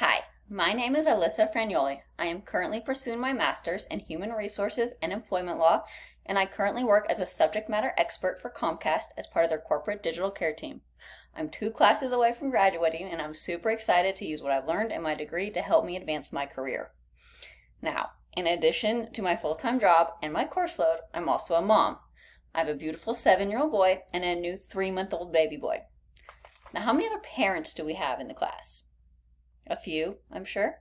Hi, my name is Alyssa Fragnoli. I am currently pursuing my master's in Human Resources and Employment Law, and I currently work as a subject matter expert for Comcast as part of their corporate digital care team. I'm 2 classes away from graduating, and I'm super excited to use what I've learned in my degree to help me advance my career. Now, in addition to my full-time job and my course load, I'm also a mom. I have a beautiful 7-year-old boy and a new 3-month-old baby boy. Now, how many other parents do we have in the class? A few, I'm sure.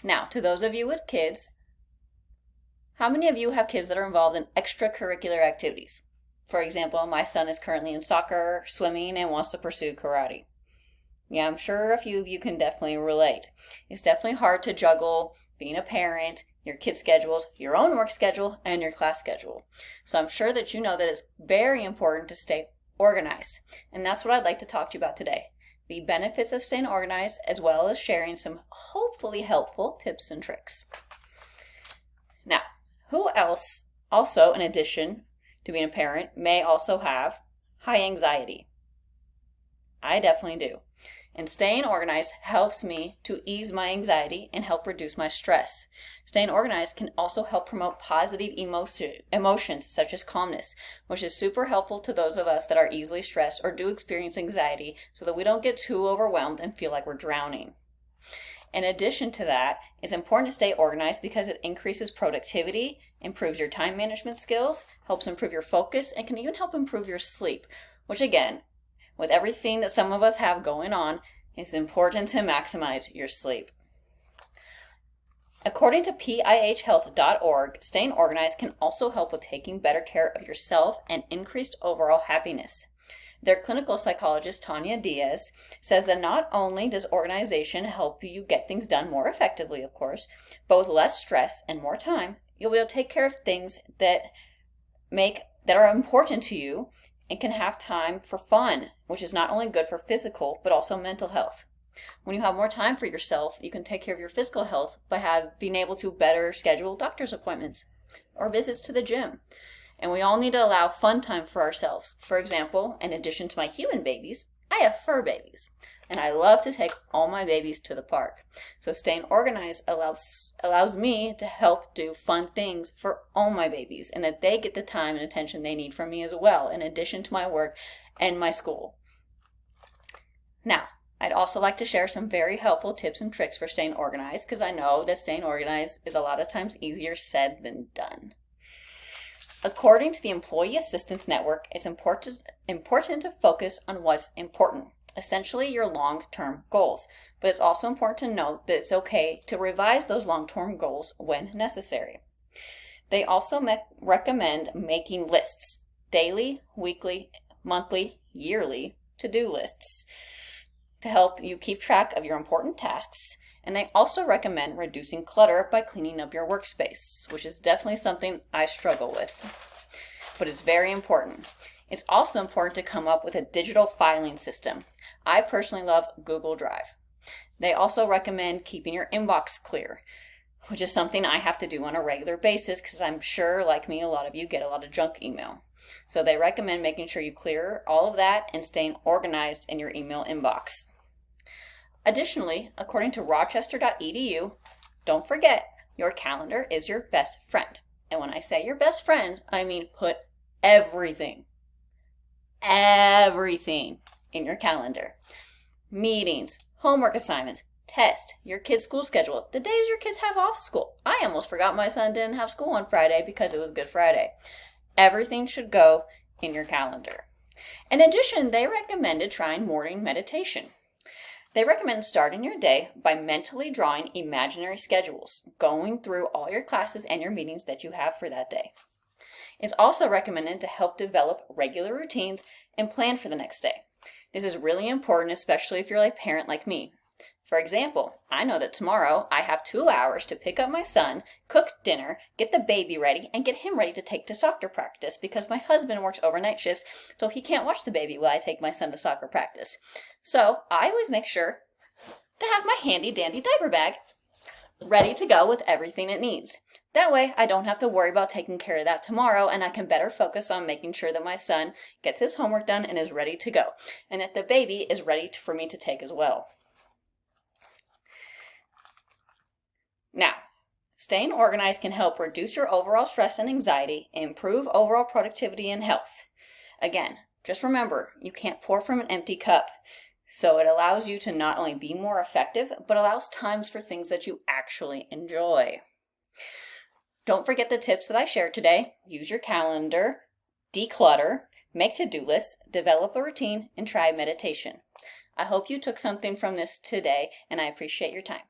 Now, to those of you with kids, how many of you have kids that are involved in extracurricular activities? For example, my son is currently in soccer, swimming, and wants to pursue karate. Yeah, I'm sure a few of you can definitely relate. It's definitely hard to juggle being a parent, your kids' schedules, your own work schedule, and your class schedule. So I'm sure that you know that it's very important to stay organized. And that's what I'd like to talk to you about today. The benefits of staying organized, as well as sharing some hopefully helpful tips and tricks. Now, who else, also in addition to being a parent, may also have high anxiety? I definitely do. And staying organized helps me to ease my anxiety and help reduce my stress. Staying organized can also help promote positive emotions such as calmness, which is super helpful to those of us that are easily stressed or do experience anxiety so that we don't get too overwhelmed and feel like we're drowning. In addition to that, it's important to stay organized because it increases productivity, improves your time management skills, helps improve your focus, and can even help improve your sleep, which again, with everything that some of us have going on, it's important to maximize your sleep. According to PIHhealth.org, staying organized can also help with taking better care of yourself and increased overall happiness. Their clinical psychologist, Tanya Diaz, says that not only does organization help you get things done more effectively, of course, but with less stress and more time, you'll be able to take care of things that are important to you and can have time for fun, which is not only good for physical, but also mental health. When you have more time for yourself, you can take care of your physical health by being able to better schedule doctor's appointments or visits to the gym. And we all need to allow fun time for ourselves. For example, in addition to my human babies, I have fur babies. And I love to take all my babies to the park. So staying organized allows me to help do fun things for all my babies and that they get the time and attention they need from me as well, in addition to my work and my school. Now, I'd also like to share some very helpful tips and tricks for staying organized because I know that staying organized is a lot of times easier said than done. According to the Employee Assistance Network, it's important to focus on what's important. Essentially your long-term goals. But it's also important to note that it's okay to revise those long-term goals when necessary. They also recommend making lists, daily, weekly, monthly, yearly to-do lists to help you keep track of your important tasks. And they also recommend reducing clutter by cleaning up your workspace, which is definitely something I struggle with, but it's very important. It's also important to come up with a digital filing system. I personally love Google Drive. They also recommend keeping your inbox clear, which is something I have to do on a regular basis because I'm sure, like me, a lot of you get a lot of junk email. So they recommend making sure you clear all of that and staying organized in your email inbox. Additionally, according to rochester.edu, don't forget your calendar is your best friend. And when I say your best friend, I mean put everything in your calendar. Meetings, homework assignments, tests, your kids' school schedule, the days your kids have off school. I almost forgot my son didn't have school on Friday because it was Good Friday. Everything should go in your calendar. In addition, they recommended trying morning meditation. They recommend starting your day by mentally drawing imaginary schedules, going through all your classes and your meetings that you have for that day. It's also recommended to help develop regular routines and plan for the next day. This is really important, especially if you're a parent like me. For example, I know that tomorrow I have 2 hours to pick up my son, cook dinner, get the baby ready, and get him ready to take to soccer practice because my husband works overnight shifts, so he can't watch the baby while I take my son to soccer practice. So I always make sure to have my handy dandy diaper bag ready to go with everything it needs. That way I don't have to worry about taking care of that tomorrow, and I can better focus on making sure that my son gets his homework done and is ready to go, and that the baby is ready for me to take as well. Now, staying organized can help reduce your overall stress and anxiety, improve overall productivity and health. Again, just remember, you can't pour from an empty cup. So it allows you to not only be more effective, but allows times for things that you actually enjoy. Don't forget the tips that I shared today. Use your calendar, declutter, make to-do lists, develop a routine, and try meditation. I hope you took something from this today, and I appreciate your time.